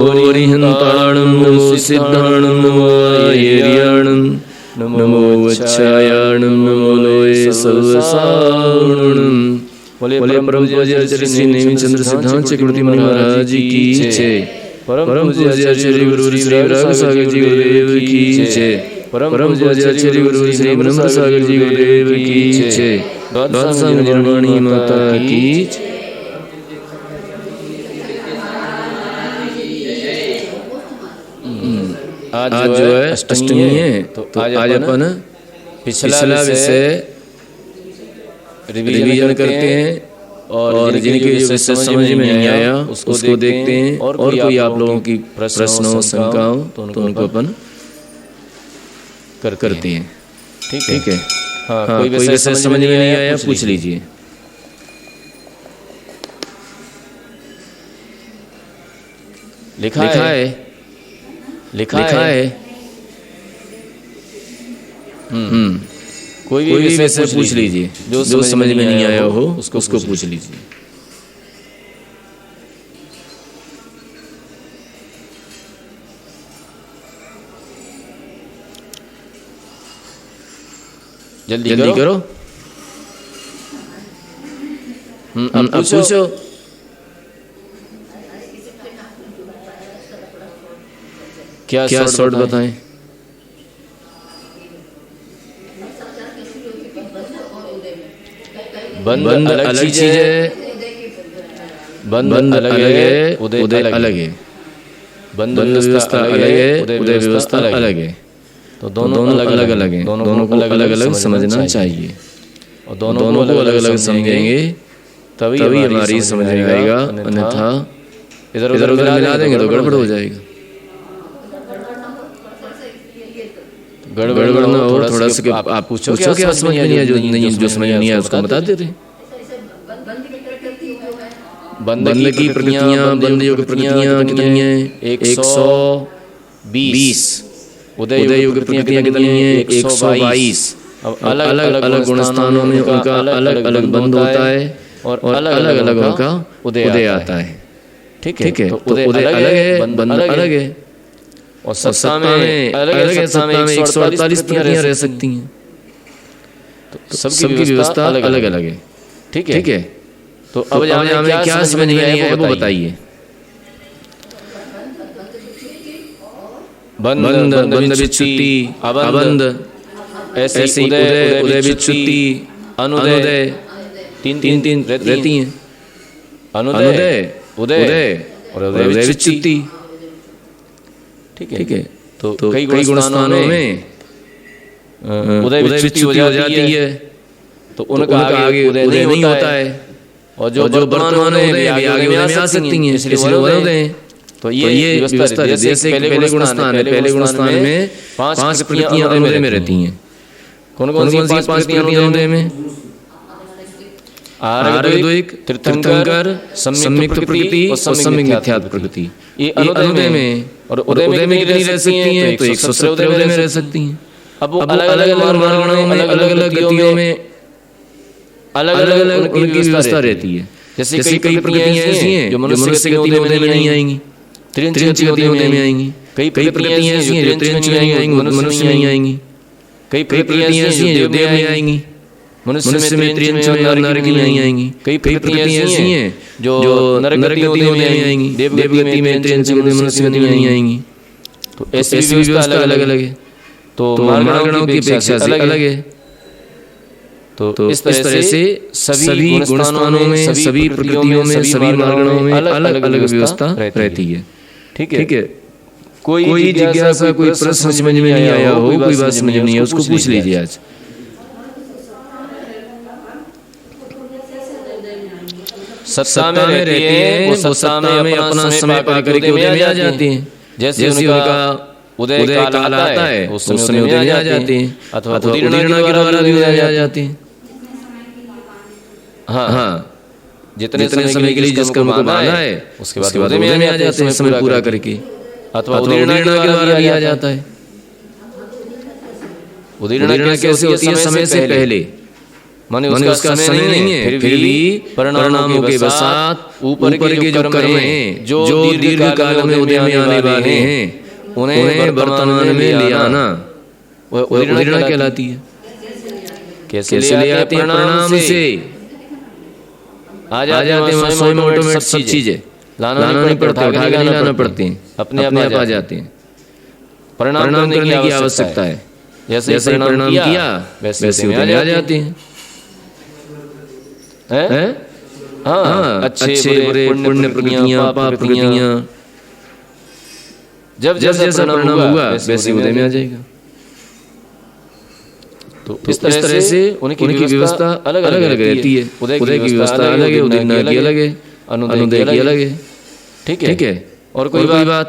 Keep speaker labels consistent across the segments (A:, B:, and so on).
A: ओरिहंताणं नमो सिद्धाणं नमो आयर्याणं नमो वच्छायाणं नमो लोये सर्वसावणं। बोले परम पूज्य आचार्य श्री नेमिचंद्र सिद्धांत चक्रवर्ती महाराज की जय। परम पूज्य आचार्य गुरु श्री राघव सागर जी गुरुदेव की जय। परम पूज्य आचार्य गुरु श्री ब्रह्म सागर जी गुरुदेव की जय। द्वादशांग निर्वाणी माता की जय। आज जो है अष्टमी है, तो आज अपन पिछला विषय रिवीजन करते हैं और जिनके जो विषय समझ में नहीं आया उसको देखते हैं और कोई आप लोगों की प्रश्नों शंकाओं तो उनको अपन करते हैं। ठीक है। हाँ, कोई विषय समझ में नहीं आया पूछ लीजिए। लिखा है। कोई भी विषय से पूछ लीजिए, जो समझ में नहीं आया हो उसको पूछ लीजिए। जल्दी करो। अब पूछो। क्या शॉर्ट बताएं? बंद अलग चीज है, बंद अलग है, उदय अलग है। बंद व्यवस्था अलग है, उदय व्यवस्था अलग है। तो दोनों अलग अलग हैं, दोनों को अलग अलग समझना चाहिए और दोनों को अलग अलग समझेंगे तभी हमारी समझ में आएगा, अन्यथा इधर उधर मिला देंगे तो गड़बड़ हो जाएगा। गड़बड़ ना हो, थोड़ा सा आप पूछो क्या समझ में नहीं आया, जो समझ में नहीं आया उसको बता देते। बंद की प्रकृतियां, बंद योग प्रकृतियां कितनी है? 120। उदय योग प्रकृतियां कितनी है? 122। अलग अलग गुण स्थानों में उनका अलग अलग बंद होता है और अलग अलग उनका उदय आता है। ठीक है। तो उदय अलग है, बंद अलग है और सत्ता में अलग है। सत्ता में 148 प्रकृतियां रह सकती हैं। तो सबकी व्यवस्था अलग अलग है। ठीक है। तो अब हमें क्या समझ नहीं आया वो बताइए। बंद विच्युति, अबंध, ऐसे उदय विच्युति, अनुदय, तीन रहती हैं। अनुदय, उदय और उदय विच्युति। ठीक है। तो कई गुण स्थानों में उदय विच्युति हो जाती है, तो उनका आगे उदय नहीं होता है और जो वर्तमान में आगे उदय में आ सकती हैं, इसलिए उदय हैं। तो ये व्यवस्था जैसे पहले गुण स्थान है, पहले गुण स्थान में 5 प्रकृतियां उदय में रहती हैं। कौन सी 5 प्रकृतियां उदय में? आर्गद्वैक, तीर्थंकर, सम्यक प्रकृति और सम्यक मिथ्यात्व प्रकृति। ये अनुदय में और उदय में कितनी रह सकती हैं? तो 117 उदय में रह सकती हैं। अब अलग अलग मार्गों में, अलग अलग गतियों में अलग अलग उनकी व्यवस्था रहती है। जैसे कई प्रकृतियां ऐसी हैं जो मनुष्य गति में उदय में नहीं आएंगी, त्रिंच गति में उदय में आएंगी। कई प्रकृतियां ऐसी हैं जो त्रिंच में नहीं आएंगी, मनुष्य में नहीं आएंगी। कई प्रकृतियां ऐसी हैं जो देव में आएंगी, मनुष्य में त्रिंच में और नरक में नहीं आएंगी। कई प्रकृतियां ऐसी हैं जो नरक गति में नहीं आएंगी, देव गति में, त्रिंच में, मनुष्य गति में नहीं आएंगी। तो ऐसी व्यवस्था अलग अलग है। तो मार्गणों की अपेक्षा से अलग है। तो इस तरह से सभी गुण स्थानों में, सभी प्रकृतियों में, सभी मार्गणों में अलग अलग व्यवस्था रहती है। ठीक है। कोई जिज्ञासा, कोई प्रश्न समझ में नहीं आया हो, कोई बात समझ में नहीं है, उसको पूछ लीजिए आज। सत्ता में रहती है, वो सत्ता में अपना समय पा करके उदय में आ जाती हैं। जैसे उनका उदय काल आता है उस समय उदय में आ जाती हैं, अथवा उदीर्णा के द्वारा भी उदय में आ जाती हैं। हाँ, जितने समय के लिए जिसका उनको बांधा है उसके बाद उदय में आ जाते हैं समय पूरा करके, अथवा उदीर्णा के द्वारा भी आ जाता है। उदीर्णा कैसे होती है? समय से पहले। माने उसका समय नहीं है, फिर भी परिणामों के पश्चात ऊपर के जो कर्म हैं जो दीर्घ काल में उदय में आने वाले हैं उन्हें वर्तमान में ले आना वह उदीर्णा कहलाती है। कैसे ले आते हैं? परिणाम से आ जाते हैं स्वयं ऑटोमेटिक सब चीजें लाना नहीं पड़ता, उठा के नहीं लाना पड़ते हैं, अपने आप आ जाते हैं। परिणाम करने की आवश्यकता है, जैसे परिणाम किया वैसे उदय में आ जाते हैं। हाँ, अच्छे बुरे पुण्य प्रकृतियां पाप प्रकृतियां जब जैसा परिणाम हुआ वैसे उदय में आ जाएगा। तो इस तरह से उनकी व्यवस्था अलग अलग रहती है। उदय की व्यवस्था अलग है, उदीर्णा की अलग है, अनुदय की अलग है। ठीक है। और कोई बात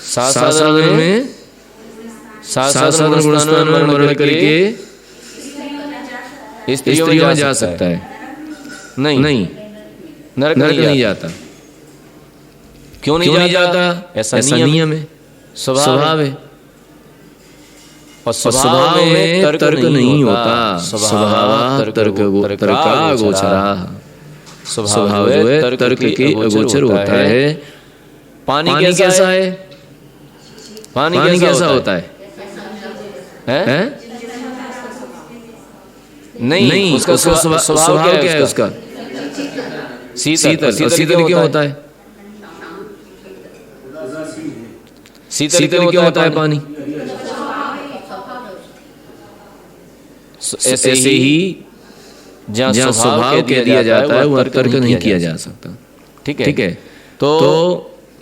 A: साधन में साधन गुणस्थान में वर्णन करके स्त्रियों में जा सकता है? नहीं, नरक नहीं जाता। क्यों नहीं जाता? ऐसा नियम है, स्वभाव है। और स्वभाव में तर्क नहीं होता, स्वभाव तर्क का अगोचरा। स्वभाव जो है तर्क के अगोचर होता है। पानी कैसा है? पानी कैसा होता है? नहीं, उसका स्वभाव क्या है? उसका शीतल क्यों होता है? शीतल क्यों होता है पानी? ऐसे ही जहाँ स्वभाव कह दिया जाता है वह तर्क नहीं किया जा सकता। ठीक है। तो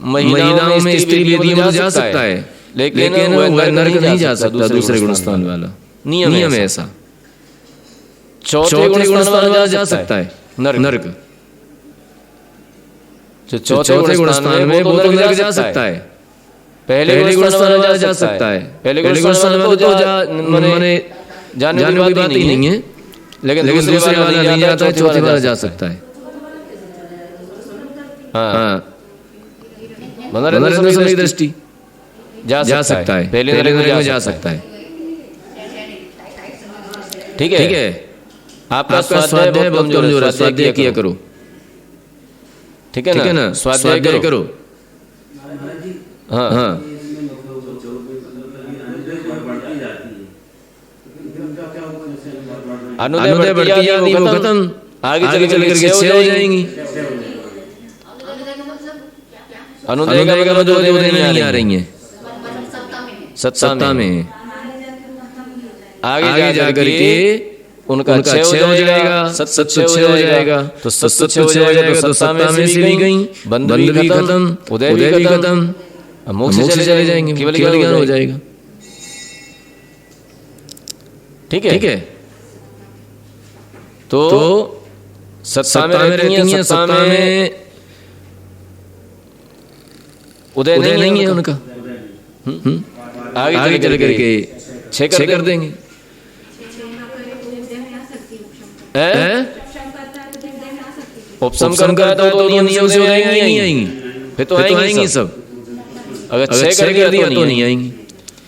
A: महिलाओं में स्त्री वेदी में जा सकता है, लेकिन वह नरक नहीं जा सकता। दूसरे गुणस्थान वाला नियम है ऐसा। चौथे गुणस्थान वाला जा सकता है नरक। जो चौथे गुणस्थान में वो तो नरक जा सकता है। पहले गुणस्थान वाला जा सकता है। पहले गुणस्थान वाला तो माने जाने की बात ही नहीं है, लेकिन दूसरे वाला नहीं जाता है, चौथे वाला जा सकता है। हाँ, मनोरंजन दृष्टि जा सकता है, पहले नरक में जा सकता है। ठीक है। आपका स्वाध्याय बहुत कमजोर है, स्वाध्याय किया करो। ठीक है ना? स्वाध्याय करो। हाँ, अनुदय बढ़ती जाती है, वो खत्म। आगे चल करके 6 हो जाएंगी। अनुदय का मतलब उदय में नहीं आ रही है, सत्ता में। आगे जा करके उनका 6 हो जाएगा, सत 6 हो जाएगा। तो सत 6 हो जाएगा तो सत्ता में से भी गई, बंध भी खत्म, उदय भी खत्म, मोक्ष चले जाएंगे, केवल ज्ञान हो जाएगा। ठीक है। तो सत्ता में रहती हैं, सत्ता में उदय नहीं है उनका। आगे चल करके 6 कर देंगे। उपशम करता तो नियम से उदय नहीं आएंगी, फिर तो आएंगी सब। अगर 6 कर दिया तो नहीं आएंगी।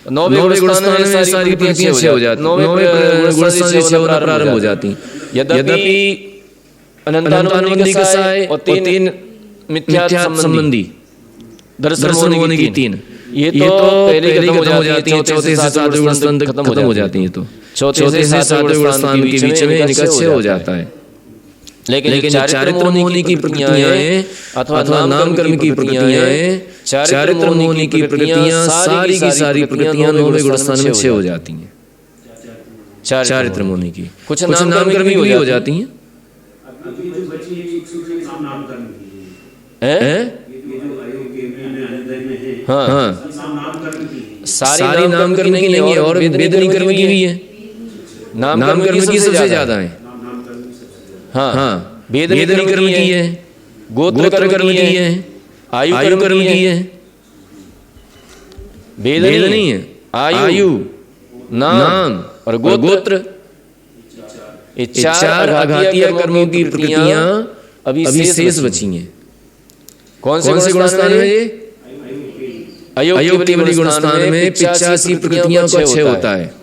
A: 9वें गुणस्थान में सारी प्रकृतियां 6 हो जाती, 9वें गुणस्थान से 6 होना प्रारंभ हो जाती। यद्यपि अनंतानुबंधी कसाय और 3 मिथ्यात्व संबंधी दर्शन होने की 3 ये तो पहले खत्म हो जाती है। चौथे से 7वें गुणस्थान खत्म हो जाती है। तो चौथे से 7वें गुणस्थान के बीच में इनका 6 हो जाता है। लेकिन चारित्र होने की प्रक्रियाएं अथवा नाम कर्म की प्रक्रियाएं, चारित्र होने की प्रक्रियाएं सारी की सारी प्रक्रियाएं 9वें गुणस्थान में 6 हो जाती हैं। चारित्र होने की कुछ नाम कर्म भी हो जाती हैं। हाँ, सारी नाम कर्म की नहीं है और वेदनी कर्म की भी है। नाम कर्म की सबसे ज्यादा है। हाँ, वेदनी कर्म की है, गोत्र कर्म की है, आयु कर्म की है। वेदनी है, आयु, नाम और गोत्र, ये 4 आघातीय कर्मों की प्रक्रियां अभी शेष बची हैं। कौन से गुणस्थान में? ये अयोग केवली गुण स्थान में 85 प्रकृतियों का क्षय होता है।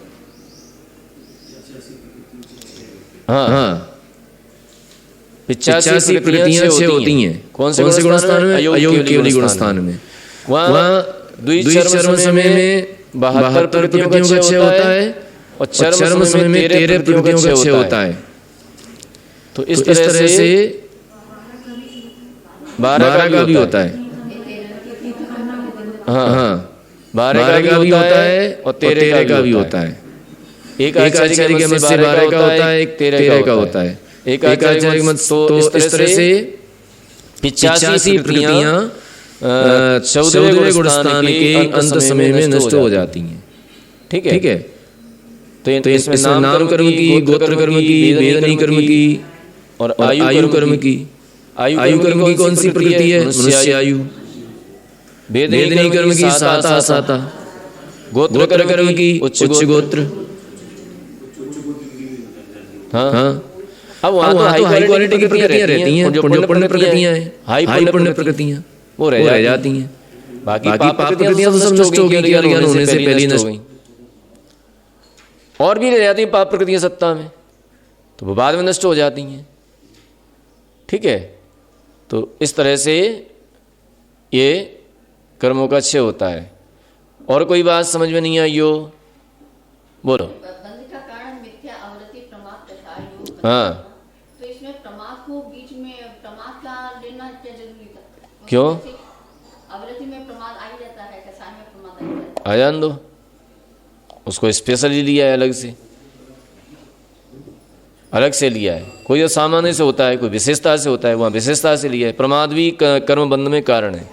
A: हाँ, 85 प्रकृतियां क्षय होती हैं। कौन से गुण स्थान में? अयोग केवली गुण स्थान में। वहाँ द्विचर्म समय में 72 प्रकृतियों का क्षय होता है और चर्म समय में 13 प्रकृतियों का क्षय होता है। तो इस तरह से 12 का भी होता है। हाँ, 12 का भी होता है और 13 का भी होता है। एक आचार्य के मत से 12 का होता है, एक 13 का होता है। एक आचार्य के मत तो इस तरह से 85 प्रकृतियां 14वें गुण स्थान के अंत समय में नष्ट हो जाती हैं। ठीक है। तो इसमें नाम कर्म की, गोत्र कर्म की, वेदनी कर्म की और आयु कर्म की। आयु कर्म की कौन सी प्रकृति है? मनुष्य आयु। वेदनी कर्म की साता साता। गोत्र कर्म की उच्च गोत्र। हाँ, अब वहाँ तो हाई क्वालिटी की प्रकृतियां रहती हैं, जो पुण्य प्रकृतियां हैं, हाई पुण्य प्रकृतियां वो रह जाती हैं। बाकी पाप प्रकृतियां तो सब नष्ट हो गई, ज्ञान होने से पहले नष्ट हो गई। और भी रह जाती हैं पाप प्रकृतियां सत्ता में, तो वो बाद में नष्ट हो जाती हैं। ठीक है, तो इस तरह से ये कर्मों का क्षय होता है। और कोई बात समझ में नहीं आई हो? बोलो। हाँ,
B: तो इसमें प्रमाद को बीच में प्रमाद का लेना क्या जरूरी था?
A: क्यों?
B: अवरति में प्रमाद आ ही जाता है, कसाय में प्रमाद आ ही जाता है।
A: आ जान दो, उसको स्पेशली लिया है, अलग से लिया है। कोई तो सामान्य से होता है, कोई विशेषता से होता है, वहाँ विशेषता से लिया है। प्रमाद भी कर्म बंध में कारण है,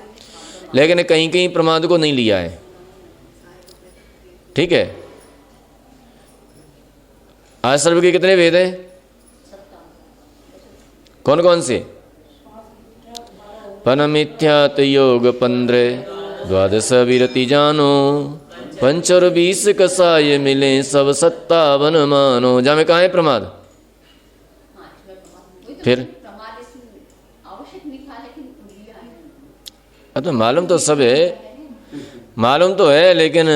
A: लेकिन कहीं कहीं प्रमाद को नहीं लिया है। ठीक है। आज सर्व के कितने वेद हैं? कौन कौन से? पनमिथ्यात योग 15, 12 विरति जानो, 5 और 20 कसाय मिले, सब 57 मानो। जा में कहाँ है प्रमाद? फिर
B: आवश्यक नहीं था, लेकिन
A: तो मालूम तो सब है, मालूम तो है, लेकिन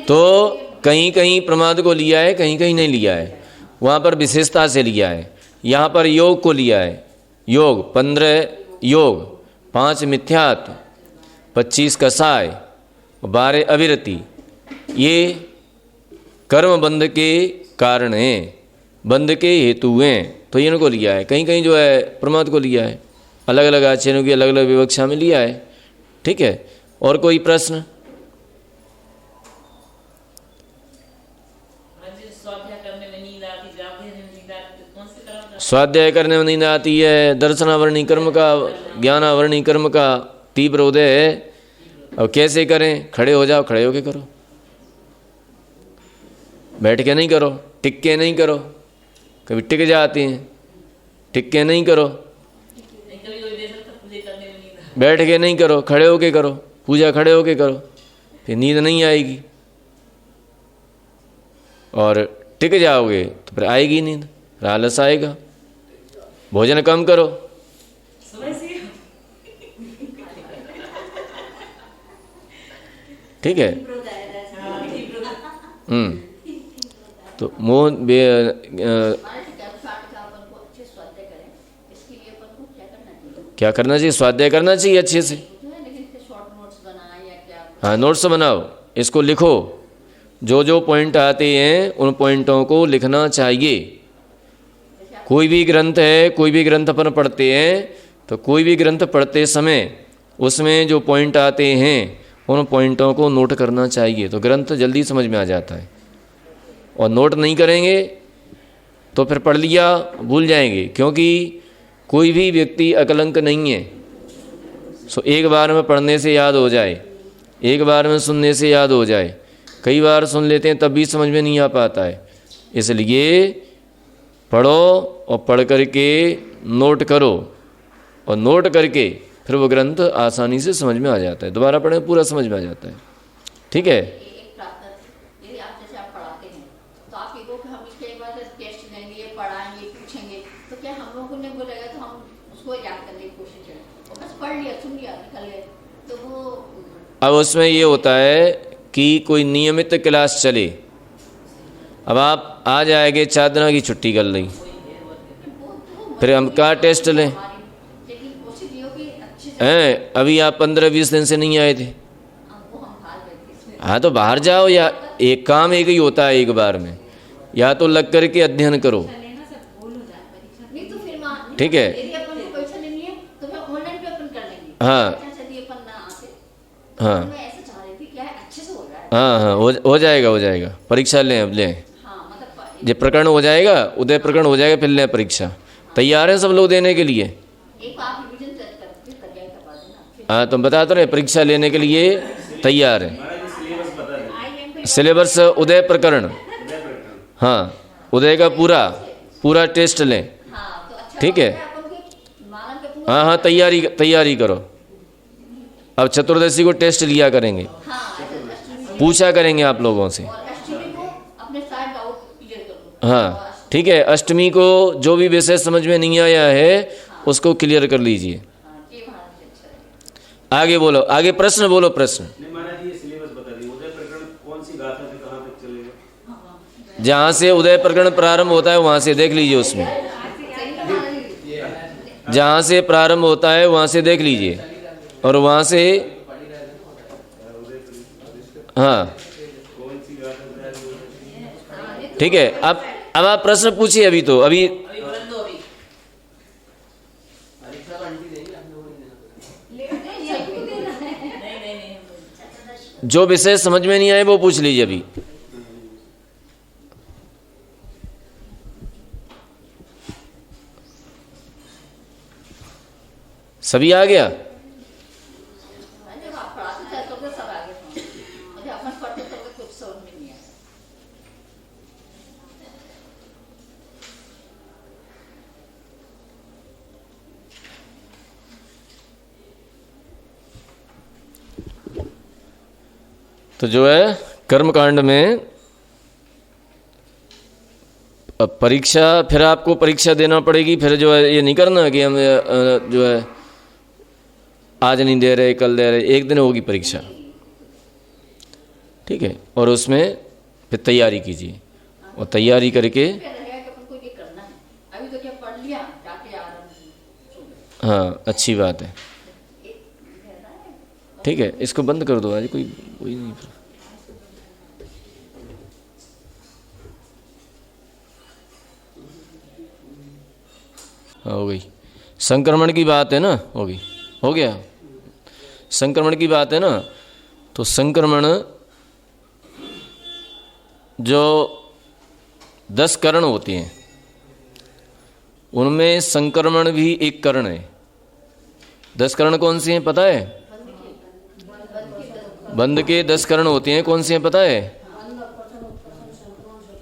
A: तो कहीं कहीं प्रमाद को लिया है, कहीं कहीं नहीं लिया है। वहाँ पर विशेषता से लिया है। यहाँ पर योग को लिया है। योग 15 योग, 5 मिथ्यात, 25 कसाय, 12 अविरति, ये कर्म बंध के कारण हैं, बंध के हेतु हैं। तो इनको लिया है। कहीं कहीं जो है प्रमाद को लिया है, अलग अलग आचार्यों की अलग अलग विवक्षा में लिया है। ठीक है। और कोई प्रश्न? स्वाध्याय करने में नींद आती है, दर्शनावरणी कर्म का, ज्ञानावरणी कर्म का तीव्र उदय है। अब कैसे करें? खड़े हो जाओ, खड़े होके करो, बैठ के नहीं करो, टिक के नहीं करो। कभी टिक जाती हैं, टिक के नहीं करो, बैठ के नहीं करो, खड़े होके करो, पूजा खड़े होके करो, फिर नींद नहीं आएगी। और टिक जाओगे तो फिर आएगी नींद, फिर आलस आएगा। भोजन कम करो। ठीक है। तो मोह क्या करना चाहिए? स्वाध्याय करना चाहिए अच्छे से। हाँ, नोट्स बनाओ, इसको लिखो। जो जो पॉइंट आते हैं उन पॉइंटों को लिखना चाहिए। कोई भी ग्रंथ है, कोई भी ग्रंथ अपन पढ़ते हैं, तो कोई भी ग्रंथ पढ़ते समय उसमें जो पॉइंट आते हैं उन पॉइंटों को नोट करना चाहिए, तो ग्रंथ जल्दी समझ में आ जाता है। और नोट नहीं करेंगे तो फिर पढ़ लिया भूल जाएंगे, क्योंकि कोई भी व्यक्ति अकलंक नहीं है। सो एक बार में पढ़ने से याद हो जाए, एक बार में सुनने से याद हो जाए। कई बार सुन लेते हैं तब भी समझ में नहीं आ पाता है। इसलिए पढ़ो और पढ़ करके नोट करो, और नोट करके फिर वो ग्रंथ आसानी से समझ में आ जाता है। दोबारा पढ़ें, पूरा समझ में आ जाता है। ठीक है।
B: एक प्रार्थना, यदि आप जैसे आप पढ़ाते हैं तो आप ये को हम इसके एक बार टेस्ट लेंगे, पढ़ाएंगे, पूछेंगे, तो क्या हम लोगों ने बोलेगा तो हम उसको याद करने की कोशिश करें। बस पढ़ लिया, सुन लिया, निकल गए, तो वो
A: अब उसमें ये होता है कि कोई नियमित क्लास चले। अब आप आ जाएंगे 4 दिन की छुट्टी कर ली, फिर हम क्या टेस्ट लें?
B: लेकिन कोशिश ये हो कि अच्छे से
A: हैं अभी आप 15-20 दिन से नहीं आए थे।
B: वो हम हाल बैठे इसमें।
A: हाँ तो बाहर जाओ, या एक काम एक ही होता है एक बार में, या तो लग करके अध्ययन करो,
B: नहीं तो फिर वहाँ
A: ठीक है।
B: यदि अपन को परीक्षा लेनी है तो फिर ऑनलाइन भी अपन कर लेंगे।
A: हाँ।
B: अच्छा, यदि अपन ना आते तो
A: हाँ
B: मैं ऐसा चाह रही थी क्या है, अच्छे से हो जाए।
A: हाँ हाँ, हो जाएगा, हो जाएगा। परीक्षा लें, अब लें,
B: हाँ मतलब
A: जब प्रकरण हो जाएगा, उदय प्रकरण हो जाएगा, फिर लें परीक्षा। तैयार हैं सब लोग देने के लिए?
B: एक आप रिवीजन करके तैयारी करवा देना।
A: हाँ तो हम बता तो रहे, परीक्षा लेने के लिए तैयार है। सिलेबस उदय प्रकरण, हाँ उदय का पूरा टेस्ट लें,
B: हाँ तो अच्छा
A: ठीक है।
B: अपन के मानव के पूरा
A: हाँ हाँ, तैयारी करो। अब चतुर्दशी को टेस्ट लिया करेंगे, पूछा करेंगे आप लोगों से।
B: और एसटीडी को अपने सारे डाउट क्लियर कर दो।
A: हाँ ठीक है, अष्टमी को जो भी विषय समझ में नहीं आया है उसको क्लियर कर लीजिए।
B: ये भारत से अच्छा रहेगा।
A: आगे बोलो, आगे प्रश्न बोलो, प्रश्न।
C: नहीं महाराज, ये सिलेबस बता दी, उदय प्रकरण कौन सी गाथा से कहाँ तक चलेगा?
A: जहाँ से उदय प्रकरण प्रारंभ होता है वहाँ से देख लीजिए, उसमें जहाँ से प्रारंभ होता है वहाँ से देख लीजिए, और वहाँ से हाँ ठीक है। अब आप प्रश्न पूछिए। अभी तो अभी जो विषय समझ में नहीं आए वो पूछ लीजिए अभी। सभी आ गया?
B: जब आप पढ़ाते थे तो सब आगे थे, और जब अपन पढ़ते थे तो कुछ समझ में नहीं आया।
A: तो जो है कर्मकांड में अब परीक्षा, फिर आपको परीक्षा देना पड़ेगी। फिर जो है ये नहीं करना कि हम जो है आज नहीं दे रहे, कल दे रहे, एक दिन होगी परीक्षा, ठीक है। और उसमें फिर तैयारी कीजिए, और तैयारी करके
B: क्या रहेगा कि अपन को ये करना है। अभी तो क्या पढ़ लिया, जाके आराम।
A: हाँ अच्छी बात है, ठीक है। इसको बंद कर दो, आज कोई नहीं। फिर हाँ हो गई। संक्रमण की बात है ना, हो गया। संक्रमण की बात है ना, तो संक्रमण जो 10 करण होते हैं उनमें संक्रमण भी एक करण है। 10 करण कौन से हैं पता है? बंध के 10 करण होते हैं, कौन से हैं पता है?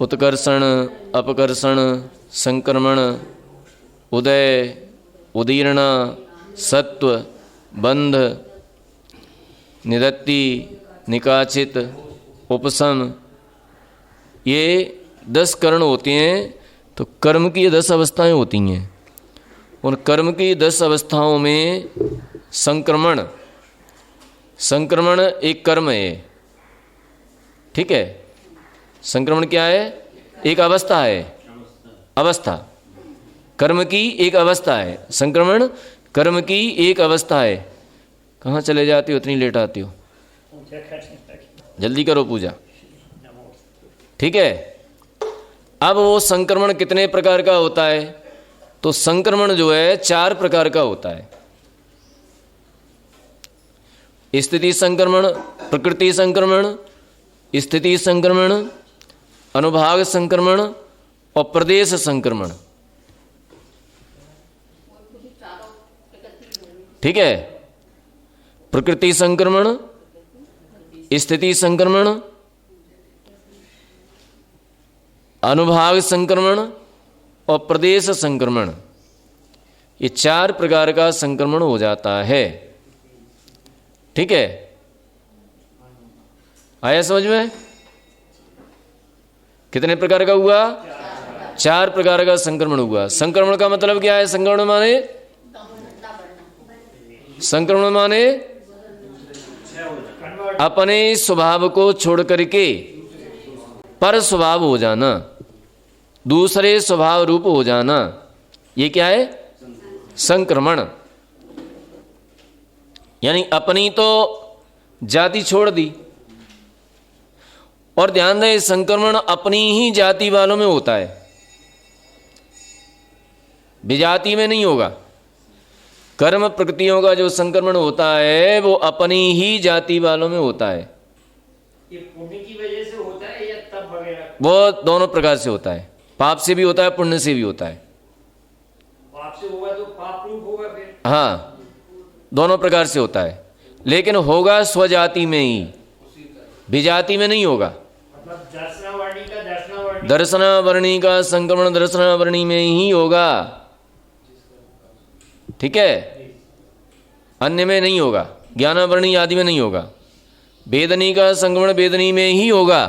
A: उत्कर्षण, अपकर्षण, संक्रमण, उदय, उदीर्ण, सत्व, बंध, निदत्ति, निकाचित, उपशम, ये 10 करण होते हैं। तो कर्म की 10 अवस्थाएं होती हैं, उन कर्म की 10 अवस्थाओं में संक्रमण एक कर्म है, ठीक है। संक्रमण क्या है? एक अवस्था है, अवस्था कर्म की एक अवस्था है। संक्रमण कर्म की एक अवस्था है। कहाँ चले जाते हो, इतनी लेट आते हो? जल्दी करो पूजा, ठीक है। अब वो संक्रमण कितने प्रकार का होता है? तो संक्रमण जो है 4 प्रकार का होता है। स्थिति संक्रमण, प्रकृति संक्रमण, स्थिति संक्रमण, अनुभाग संक्रमण और प्रदेश संक्रमण, ठीक है। प्रकृति संक्रमण, स्थिति संक्रमण, अनुभाग संक्रमण और प्रदेश संक्रमण, ये 4 प्रकार का संक्रमण हो जाता है, ठीक है। आया समझ में? कितने प्रकार का हुआ? 4 प्रकार का संक्रमण हुआ। संक्रमण का मतलब क्या है? संक्रमण माने संक्रमण माने अपने स्वभाव को छोड़ करके पर स्वभाव हो जाना, दूसरे स्वभाव रूप हो जाना, ये क्या है? संक्रमण। यानी अपनी तो जाति छोड़ दी, और ध्यान दें संक्रमण अपनी ही जाति वालों में होता है, विजाति में नहीं होगा। कर्म प्रकृतियों का जो संक्रमण होता है वो अपनी ही जाति वालों में होता है।
D: ये पुण्य की वजह से होता है या तप वगैरह?
A: वो दोनों प्रकार से होता है, पाप से भी होता है, पुण्य से भी होता है।
D: पाप से होगा तो पाप रूप होगा फिर।
A: हाँ, दोनों प्रकार से होता है, लेकिन होगा स्वजाति में ही, विजाति में नहीं होगा।
D: मतलब दर्शनावर्णी
A: दर्शनावर्णी का संक्रमण दर्शनावर्णी में ही होगा, ठीक है, अन्य में नहीं होगा, ज्ञानावर्णी आदि में नहीं होगा। वेदनी का संक्रमण वेदनी में ही होगा,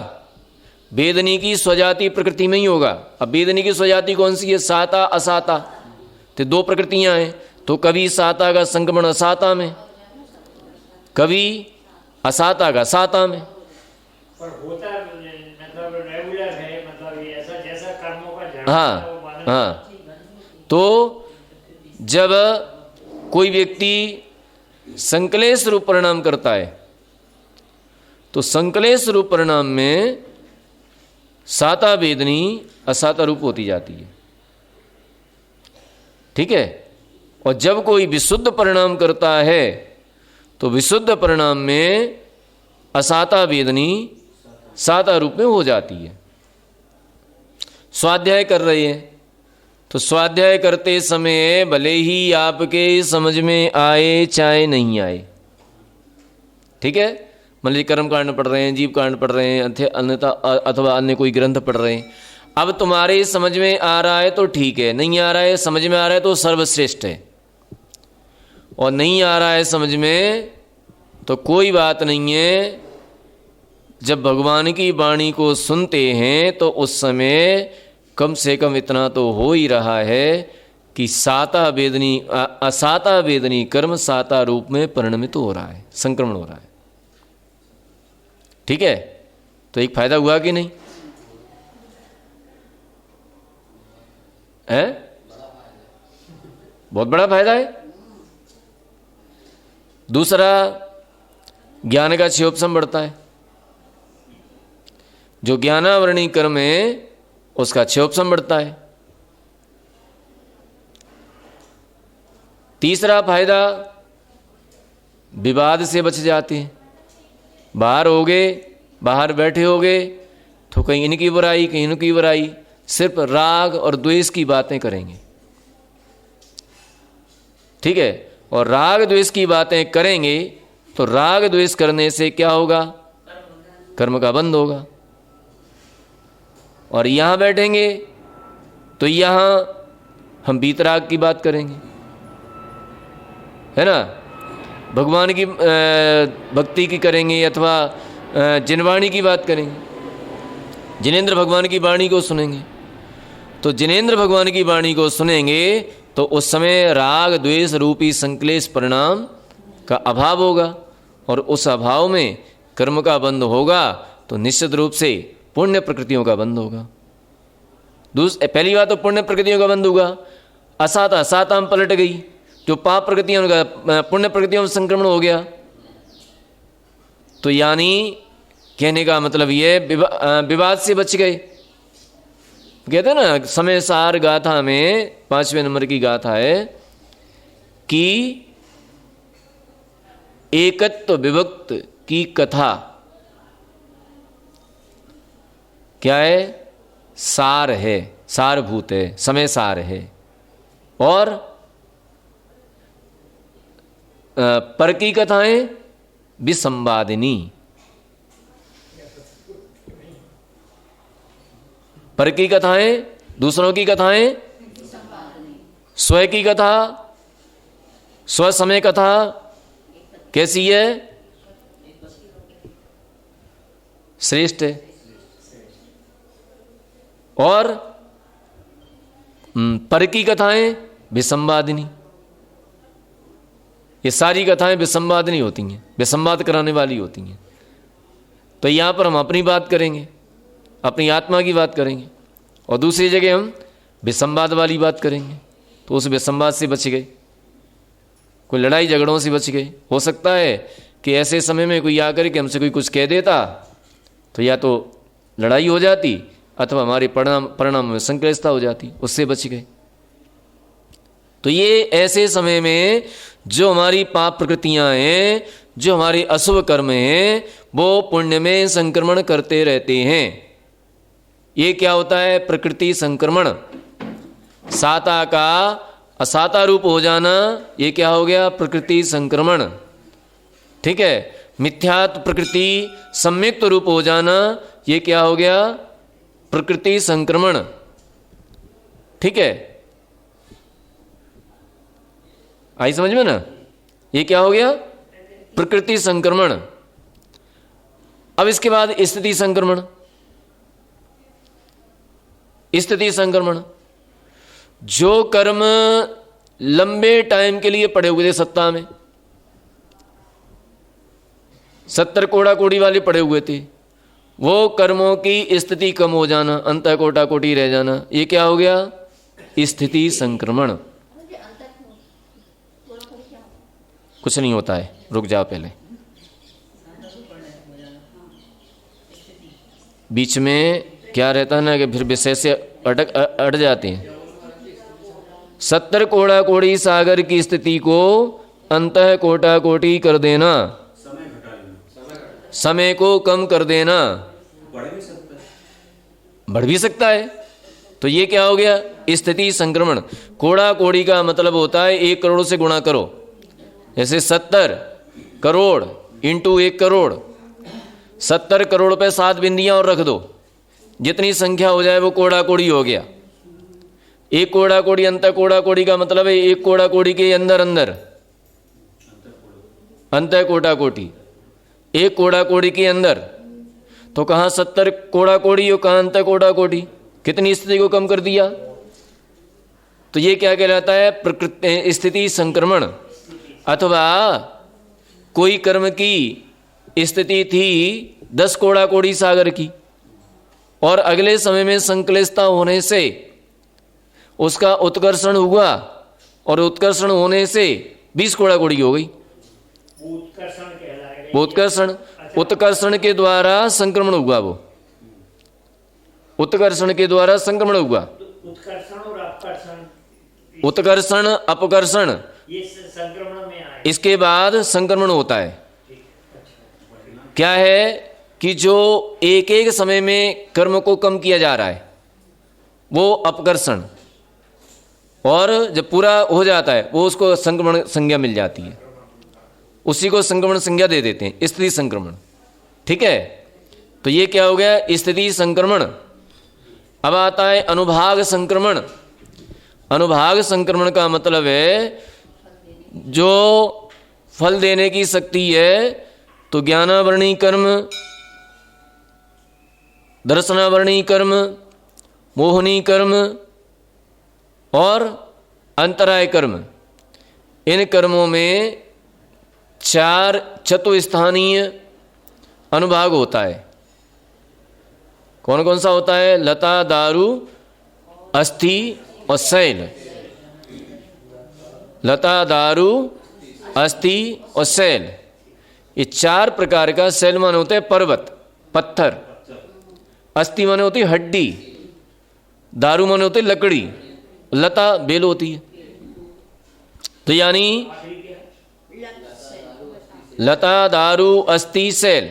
A: वेदनी की स्वजाति प्रकृति में ही होगा। अब वेदनी की स्वजाति कौन सी है? साता असाता, तो दो प्रकृतियां हैं, तो कभी साता का संक्रमण असाता में, कभी असाता का साता में।
D: पर होता मतलब रेगुलर है, मतलब ये ऐसा जैसा कर्मों का जड़
A: हाँ हाँ, तो जब कोई व्यक्ति संकलेश रूप परिणाम करता है तो संकलेश रूप परिणाम में साता वेदनी असाता रूप होती जाती है, ठीक है। और जब कोई विशुद्ध परिणाम करता है तो विशुद्ध परिणाम में असाता वेदनी साता रूप में हो जाती है। स्वाध्याय कर रहे हैं तो स्वाध्याय करते समय भले ही आपके समझ में आए चाहे नहीं आए, ठीक है। मान लीजिए कर्म कांड पढ़ रहे हैं, जीव कांड पढ़ रहे हैं, अन्यथा अथवा अन्य कोई ग्रंथ पढ़ रहे हैं। अब तुम्हारे समझ में आ रहा है तो ठीक है, नहीं आ रहा है समझ में आ रहा है तो सर्वश्रेष्ठ है, और नहीं आ रहा है समझ में तो कोई बात नहीं है। जब भगवान की वाणी को सुनते हैं तो उस समय कम से कम इतना तो हो ही रहा है कि साता वेदनी असाता वेदनी कर्म साता रूप में परिणमित हो रहा है, संक्रमण हो रहा है, ठीक है। तो एक फायदा हुआ कि नहीं है? बहुत बड़ा फायदा है। दूसरा, ज्ञान का क्षयोपशम बढ़ता है। जो ज्ञानावरणी कर्म है उसका क्षयोपशम बढ़ता है। तीसरा फायदा, विवाद से बच जाते हैं। बाहर बैठे होगे तो कहीं इनकी बुराई कहीं इनकी बुराई, सिर्फ राग और द्वेष की बातें करेंगे, ठीक है। और राग द्वेष की बातें करेंगे तो राग द्वेष करने से क्या होगा? कर्म का बंध होगा। और यहाँ बैठेंगे तो यहाँ हम वीतराग की बात करेंगे, है ना, भगवान की भक्ति की करेंगे अथवा जिनवाणी की बात करेंगे, जिनेंद्र भगवान की वाणी को सुनेंगे। तो जिनेंद्र भगवान की वाणी को सुनेंगे तो उस समय राग द्वेष रूपी संक्लेश परिणाम का अभाव होगा, और उस अभाव में कर्म का बंध होगा तो निश्चित रूप से पुण्य प्रकृतियों का बंध होगा। पहली बात तो पुण्य प्रकृतियों का बंध होगा। असाता साता में पलट गई, जो पाप प्रकृतियां उनका पुण्य प्रकृतियों में संक्रमण हो गया। तो यानी कहने का मतलब ये विवाद से बच गए। कहते हैं ना, समय सार गाथा में 5वें नंबर की गाथा है कि एकत्व विभक्त की कथा क्या है? सार है, सारभूत है, समय सार है। और पर की कथाएं विसंवादिनी, पर की कथाएं, दूसरों की कथाएं, स्व की कथा, स्व समय कथा कैसी है? श्रेष्ठ है। और पर की कथाएं विसंवादिनी। ये सारी कथाएं विसंवाद नहीं होती हैं, विसंवाद कराने वाली होती हैं। तो यहाँ पर हम अपनी बात करेंगे, अपनी आत्मा की बात करेंगे, और दूसरी जगह हम विसंवाद वाली बात करेंगे। तो उस विसंवाद से बच गए, कोई लड़ाई झगड़ों से बच गए। हो सकता है कि ऐसे समय में कोई आकर के हमसे कोई कुछ कह देता तो या तो लड़ाई हो जाती अथवा हमारे परिणाम में संक्लिष्टता हो जाती, उससे बच गए। तो ये ऐसे समय में जो हमारी पाप प्रकृतियां हैं, जो हमारे अशुभ कर्म हैं, वो पुण्य में संक्रमण करते रहते हैं। ये क्या होता है? प्रकृति संक्रमण। साता का असाता रूप हो जाना, ये क्या हो गया? प्रकृति संक्रमण। ठीक है। मिथ्यात्व प्रकृति सम्यक्त रूप हो जाना, ये क्या हो गया? प्रकृति संक्रमण। ठीक है, आई समझ में ना? ये क्या हो गया? प्रकृति संक्रमण। अब इसके बाद स्थिति संक्रमण। स्थिति संक्रमण, जो कर्म लंबे टाइम के लिए पड़े हुए थे सत्ता में, 70 कोड़ा कोड़ी वाले पड़े हुए थे, वो कर्मों की स्थिति कम हो जाना, अंत कोटा कोटी रह जाना, ये क्या हो गया? स्थिति संक्रमण। कुछ नहीं होता है, रुक जाओ पहले। बीच में क्या रहता है ना कि फिर विषय से अट जाते हैं। 70 कोड़ा कोड़ी सागर की स्थिति को अंतः कोटा कोटी कर देना, समय को कम कर देना। बढ़ भी सकता है। तो ये क्या हो गया? स्थिति संक्रमण। कोड़ा कोड़ी का मतलब होता है 1 करोड़ से गुणा करो। जैसे 70 करोड़ इंटू 1 करोड़, 70 करोड़ पे 7 बिंदियां और रख दो, जितनी संख्या हो जाए वो कोड़ा कोड़ी हो गया। 1 कोड़ा कोड़ी, अंत कोड़ा कोड़ी का मतलब है 1 कोड़ा कोड़ी के अंदर अंदर अंत कोटा कोटी, 1 कोड़ा कोड़ी के अंदर। तो कहाँ 70 कोड़ा कोड़ी और कहाँ अंत कोटा कोटी, कितनी स्थिति को कम कर दिया। तो ये क्या कहलाता है? प्रकृति स्थिति संक्रमण। अथवा कोई कर्म की स्थिति थी 10 कोड़ा कोड़ी सागर की, और अगले समय में संक्लिष्टता होने से उसका उत्कर्षण हुआ, और उत्कर्षण होने से 20 कोड़ा कोड़ी हो गई। उत्कर्षण, उत्कर्षण के द्वारा संक्रमण हुआ, वो उत्कर्षण के द्वारा संक्रमण हुआ।
D: उत्कर्षण और अपकर्षण,
A: उत्कर्षण अपकर्षण,
D: ये संक्रमण में आए।
A: इसके बाद संक्रमण होता है। क्या है कि जो एक एक समय में कर्म को कम किया जा रहा है वो अपकर्षण, और जब पूरा हो जाता है वो उसको संक्रमण संज्ञा मिल जाती है, उसी को संक्रमण संज्ञा दे देते हैं, स्थिति संक्रमण। ठीक है। तो ये क्या हो गया? स्थिति संक्रमण। अब आता है अनुभाग संक्रमण। अनुभाग संक्रमण का मतलब है जो फल देने की शक्ति है, तो ज्ञानावरणी कर्म, दर्शनावरणी कर्म, मोहनी कर्म और अंतराय कर्म, इन कर्मों में 4 चतुस्थानीय अनुभाग होता है। कौन कौन सा होता है? लता, दारू, अस्थि और शैल। लता, दारू, अस्थि और शैल, ये 4 प्रकार का। शैल माने होते हैं पर्वत, पत्थर। अस्थि माने होती है हड्डी। दारू माने होती है लकड़ी। लता बेल होती है। तो यानी लता, दारू, अस्थि, शैल।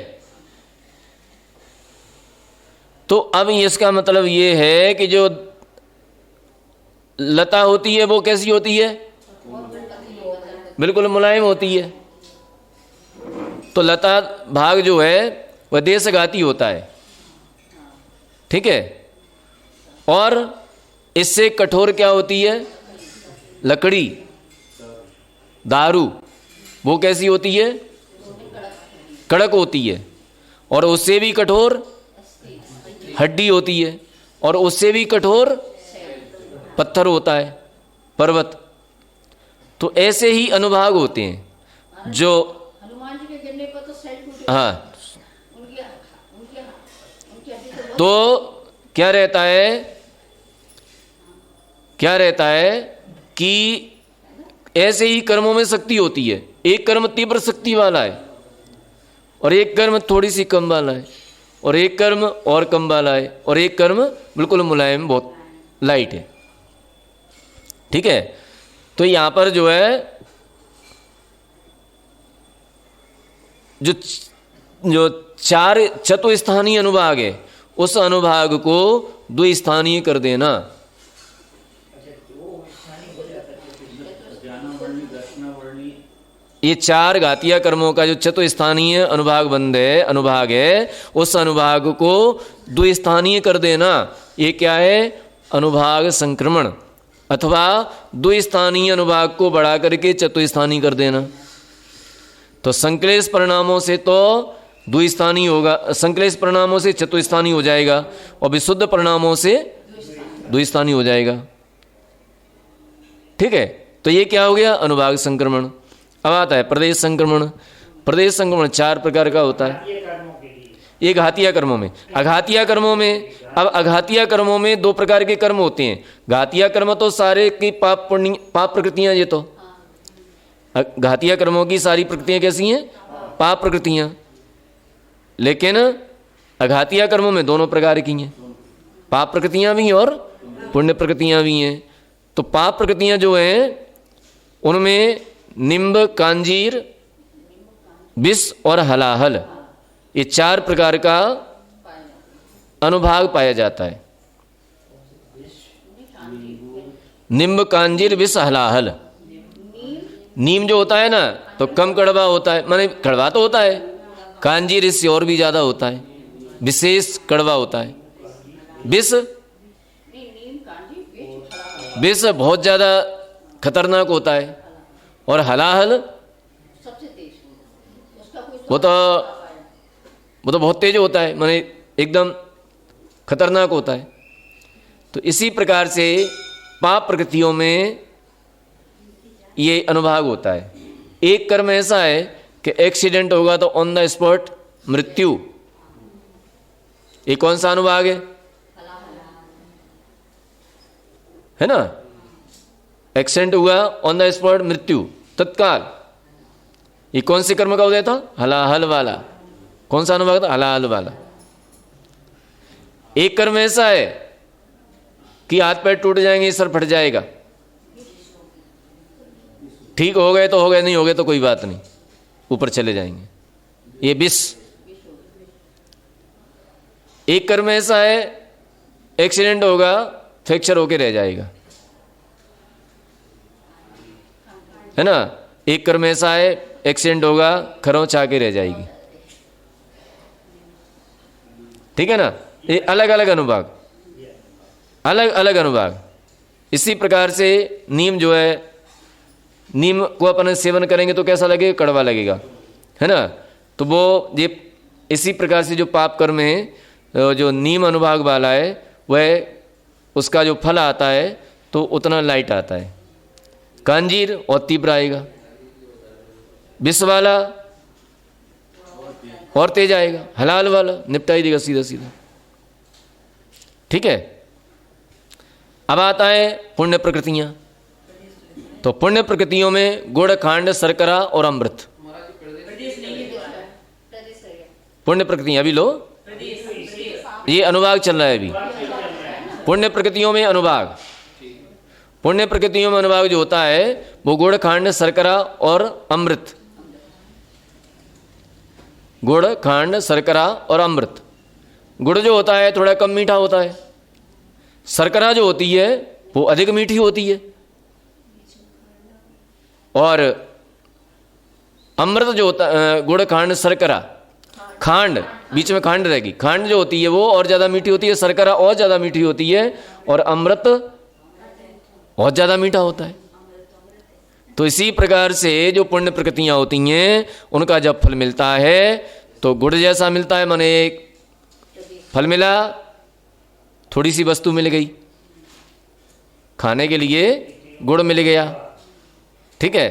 A: तो अब इसका मतलब ये है कि जो लता होती है वो कैसी होती है? बिल्कुल मुलायम होती है। तो लता भाग जो है वह देशघाती होता है। ठीक है। और इससे कठोर क्या होती है? लकड़ी। दारू वो कैसी होती है? कड़क होती है। और उससे भी कठोर हड्डी होती है, और उससे भी कठोर पत्थर होता है, पर्वत। तो ऐसे ही अनुभाग होते हैं। जो
B: हनुमान जी के गिरने पर तो सेल टूटे,
A: हाँ,
B: उनकी हड्डी तो
A: तो क्या रहता है कि ऐसे ही कर्मों में शक्ति होती है। एक कर्म तीव्र शक्ति वाला है और एक कर्म थोड़ी सी कम वाला है, और एक कर्म और कम वाला है, और एक कर्म बिल्कुल मुलायम बहुत लाइट है। ठीक है, तो यहां पर जो है जो चार चतुस्थानीय अनुभाग है, उस अनुभाग को द्विस्थानीय कर देना। ये चार घातीय कर्मों का जो चतुस्थानीय अनुभाग है, उस अनुभाग को द्विस्थानीय कर देना। ये क्या है? अनुभाग संक्रमण, अथवा द्विस्थानीय अनुभाग को बढ़ा करके चतुस्थानीय कर देना। तो संक्लेश परिणामों से तो द्विस्थानीय होगा, संक्लेश परिणामों से चतुस्थानीय हो जाएगा, और विशुद्ध परिणामों से द्विस्थानीय हो जाएगा। ठीक है, तो ये क्या हो गया? अनुभाग संक्रमण। अब आता है प्रदेश संक्रमण। प्रदेश संक्रमण चार प्रकार का होता है। ये घातीय कर्मों में, अघातीय कर्मों में, अब अघातीय कर्मों में दो प्रकार के कर्म होते हैं। घातीय कर्म तो सारे की पाप प्रकृतियां, ये तो घातीय कर्मों की सारी प्रकृतियां कैसी हैं? पाप प्रकृतियां। लेकिन अघातीय कर्मों में दोनों प्रकार की हैं, पाप प्रकृतियां भी और पुण्य प्रकृतियां भी हैं। तो पाप प्रकृतियां जो हैं उनमें निम्ब, कांजीर, विष और हलाहल, ये चार प्रकार का अनुभाग पाया जाता है। निम्ब, कांजीर, विष, हलाहल। नीम जो होता है ना, तो कम कड़वा होता है, माने कड़वा तो होता है। कांजीर इससे और भी ज्यादा होता है, विशेष कड़वा होता है। विष बहुत ज्यादा खतरनाक होता है, और हलाहल
B: सबसे तेज, उसका कोई
A: वो तो बहुत तेज होता है, माने एकदम खतरनाक होता है। तो इसी प्रकार से पाप प्रकृतियों में ये अनुभाग होता है। एक कर्म ऐसा है कि एक्सीडेंट होगा तो ऑन द स्पॉट मृत्यु, ये कौन सा अनुभाग है ना? एक्सीडेंट हुआ, ऑन द स्पॉट मृत्यु, तत्काल। ये कौन से कर्म का उदय था? हलाहल वाला। कौन सा अनुभाग था? हलाहल वाला। एक कर्म ऐसा है कि हाथ पैर टूट जाएंगे, सर फट जाएगा, ठीक हो गए तो हो गए, नहीं हो गए तो कोई बात नहीं, ऊपर चले जाएंगे, ये विष। एक कर्म ऐसा है एक्सीडेंट होगा, फ्रैक्चर होके रह जाएगा, है ना? एक कर्म ऐसा है एक्सीडेंट होगा, खरोंच आके रह जाएगी। ठीक है ना? ये अलग अलग अनुभाग, अलग अलग अनुभाग। इसी प्रकार से नीम जो है, नीम को अपन सेवन करेंगे तो कैसा लगेगा? कड़वा लगेगा, है ना? तो वो ये इसी प्रकार से जो पाप कर्म है, जो नीम अनुभाग वाला है, वह उसका जो फल आता है तो उतना लाइट आता है। कांजीर और तीव्र आएगा, विष वाला और तेज आएगा, हलाल वाला निपटाई देगा सीधा सीधा। ठीक है, अब आता है पुण्य प्रकृतियां। तो पुण्य प्रकृतियों में गुड़, खांड, शर्करा और अमृत, पुण्य प्रकृतियां। अभी लो, ये अनुभाग चल रहा है अभी। पुण्य प्रकृतियों में अनुभाग, पुण्य प्रकृतियों में अनुभाग जो होता है वो गुड़, खांड, शर्करा और अमृत। गुड़, खांड, शर्करा और अमृत। गुड़ जो होता है थोड़ा कम मीठा होता है, शर्करा जो होती है वो अधिक मीठी होती है, और अमृत जो होता है, गुड़, खांड, शर्करा, खांड बीच में खांड रहेगी, खांड जो होती है वो और ज़्यादा मीठी होती है, शर्करा और ज़्यादा मीठी होती है, और अमृत बहुत ज़्यादा मीठा होता है। तो इसी प्रकार से जो पुण्य प्रकृतियां होती हैं उनका जब फल मिलता है तो गुड़ जैसा मिलता है, माने एक फल मिला, थोड़ी सी वस्तु मिल गई खाने के लिए, गुड़ मिल गया। ठीक है,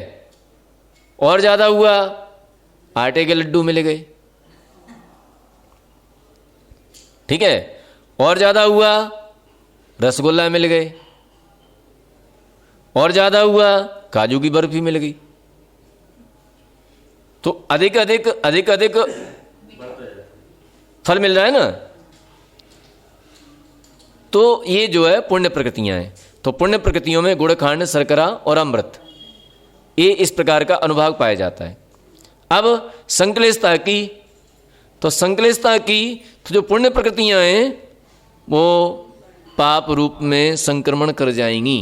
A: और ज़्यादा हुआ आटे के लड्डू मिल गए, ठीक है, और ज़्यादा हुआ रसगुल्ला मिल गए, और ज़्यादा हुआ काजू की बर्फी मिल गई। तो अधिक अधिक अधिक अधिक फल मिल रहा है ना। तो ये जो है पुण्य प्रकृतियां हैं। तो पुण्य प्रकृतियों में गुड़, खांड, शर्करा और अमृत, ये इस प्रकार का अनुभाग पाया जाता है। अब संक्लेशता की, तो संक्लेशता की तो जो पुण्य प्रकृतियां हैं वो पाप रूप में संक्रमण कर जाएंगी,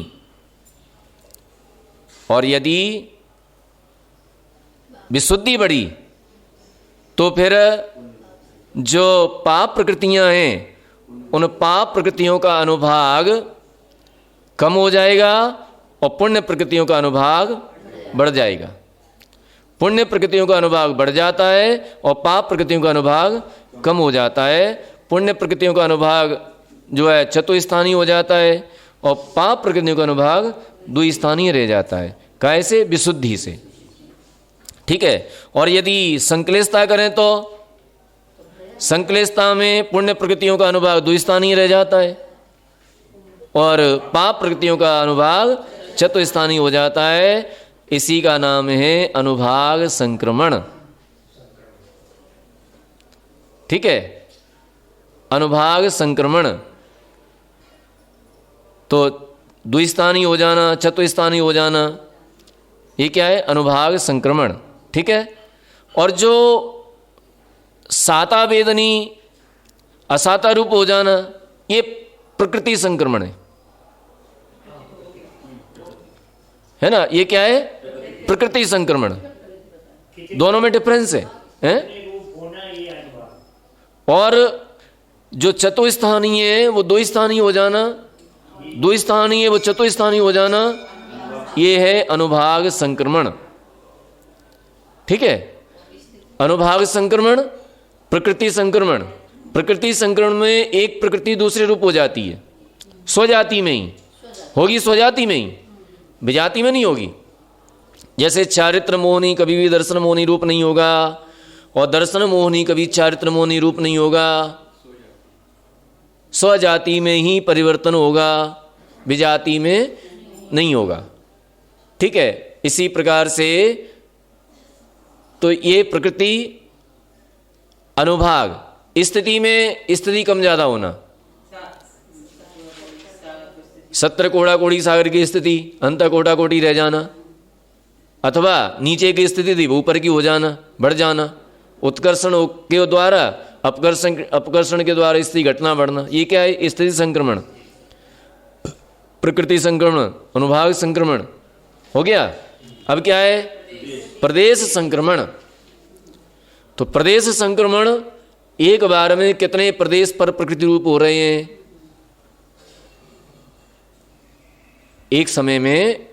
A: और यदि विशुद्धि बढ़ी तो फिर जो पाप प्रकृतियां हैं उन पाप प्रकृतियों का अनुभाग कम हो जाएगा और पुण्य प्रकृतियों का अनुभाग बढ़ जाएगा। पुण्य प्रकृतियों का अनुभाग बढ़ जाता है और पाप प्रकृतियों का अनुभाग कम हो जाता है। पुण्य प्रकृतियों का अनुभाग जो है चतुस्थानीय हो जाता है और पाप प्रकृतियों का अनुभाग द्विस्थानीय रह जाता है। कैसे? विशुद्धि से, ठीक है। और यदि संक्लेशता करें तो संक्लेशता में पुण्य प्रकृतियों का अनुभाग द्विस्थानीय रह जाता है और पाप प्रकृतियों का अनुभाग चतुस्थानीय हो जाता है। इसी का नाम है अनुभाग संक्रमण, ठीक है, अनुभाग संक्रमण। तो द्विस्थानीय हो जाना, चतुस्थानीय हो जाना, ये क्या है? अनुभाग संक्रमण, ठीक है। और जो साता वेदनी असाता रूप हो जाना, ये प्रकृति संक्रमण है ना। ये क्या है? प्रकृति संक्रमण। दोनों में डिफरेंस है, हैं? और जो चतुस्थानीय है वो द्विस्थानीय हो जाना, द्विस्थानीय वो चतुस्थानीय हो जाना, ये है अनुभाग संक्रमण, ठीक है। अनुभाग संक्रमण, प्रकृति संक्रमण। प्रकृति संक्रमण में एक प्रकृति दूसरे रूप हो जाती है, स्वजाति में ही होगी, स्वजाति में ही, विजाति में नहीं होगी। जैसे चारित्र मोहनी कभी भी दर्शन मोहनी रूप नहीं होगा, और दर्शन मोहनी कभी चारित्र मोहनी रूप नहीं होगा। स्वजाति में ही परिवर्तन होगा, विजाति में नहीं होगा, ठीक है। इसी प्रकार से तो ये प्रकृति अनुभाग, स्थिति में स्थिति कम ज्यादा होना, सत्र कोड़ा कोड़ी सागर की स्थिति अंत कोटा कोटी रह जाना, अथवा नीचे की स्थिति थी वो ऊपर की हो जाना, बढ़ जाना, उत्कर्षण के द्वारा अपकर्षण के द्वारा स्थिति घटना बढ़ना, ये क्या है? स्थिति संक्रमण, प्रकृति संक्रमण, अनुभाग संक्रमण हो गया। अब क्या है? प्रदेश संक्रमण। तो प्रदेश संक्रमण, एक बार में कितने प्रदेश पर प्रकृति रूप हो रहे हैं? एक समय में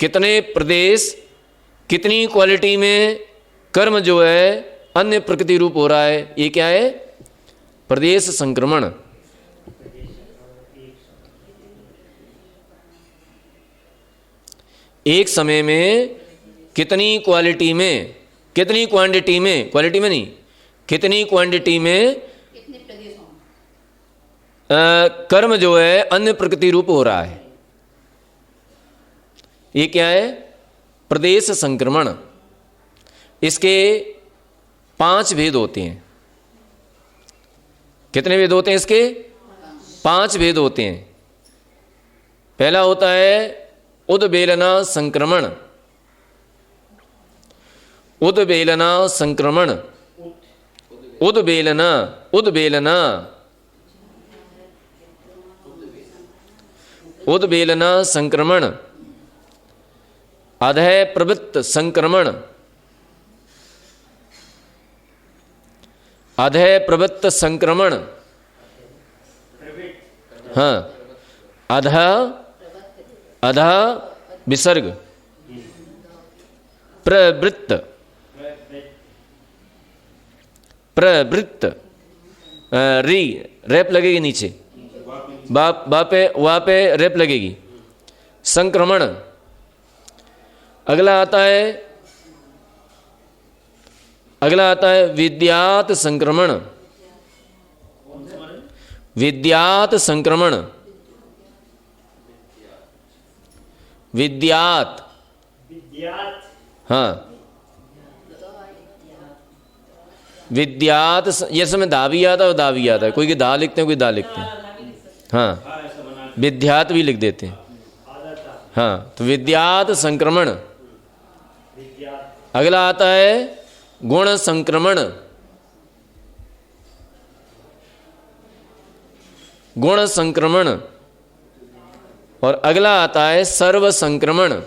A: कितने प्रदेश, कितनी क्वालिटी में कर्म जो है अन्य प्रकृति रूप हो रहा है, ये क्या है? प्रदेश संक्रमण। एक समय में कितनी क्वालिटी में, कितनी क्वांटिटी में, क्वालिटी में नहीं, कितनी क्वांटिटी में
B: कितने प्रदेशों में
A: कर्म जो है अन्य प्रकृति रूप हो रहा है, ये क्या है? प्रदेश संक्रमण। इसके 5 भेद होते हैं। कितने भेद होते हैं इसके? 5 भेद होते हैं। पहला होता है उद्वेलना संक्रमण, उद्वेलना संक्रमण, उद्वेलना, उद्वेलना, उद्वेलना संक्रमण, अधः प्रवृत्त संक्रमण, अधः प्रवृत्त संक्रमण, हाँ, अधः, अधः विसर्ग, प्रवृत्त, प्रवृत्त, री रेप लगेगी नीचे, वहां पे रेप लगेगी, संक्रमण। अगला आता है अगला आता है विद्यात संक्रमण। विद्यात संक्रमण, विद्यात,
D: विद्यात,
A: हाँ विद्यात, ये समय दा भी आता है और दा भी आता है, कोई के दा लिखते हैं कोई दा लिखते हैं, हाँ विद्यात भी लिख देते हैं, हाँ तो विद्यात संक्रमण। अगला आता है गुण संक्रमण। गुण संक्रमण। और अगला आता है सर्व संक्रमण।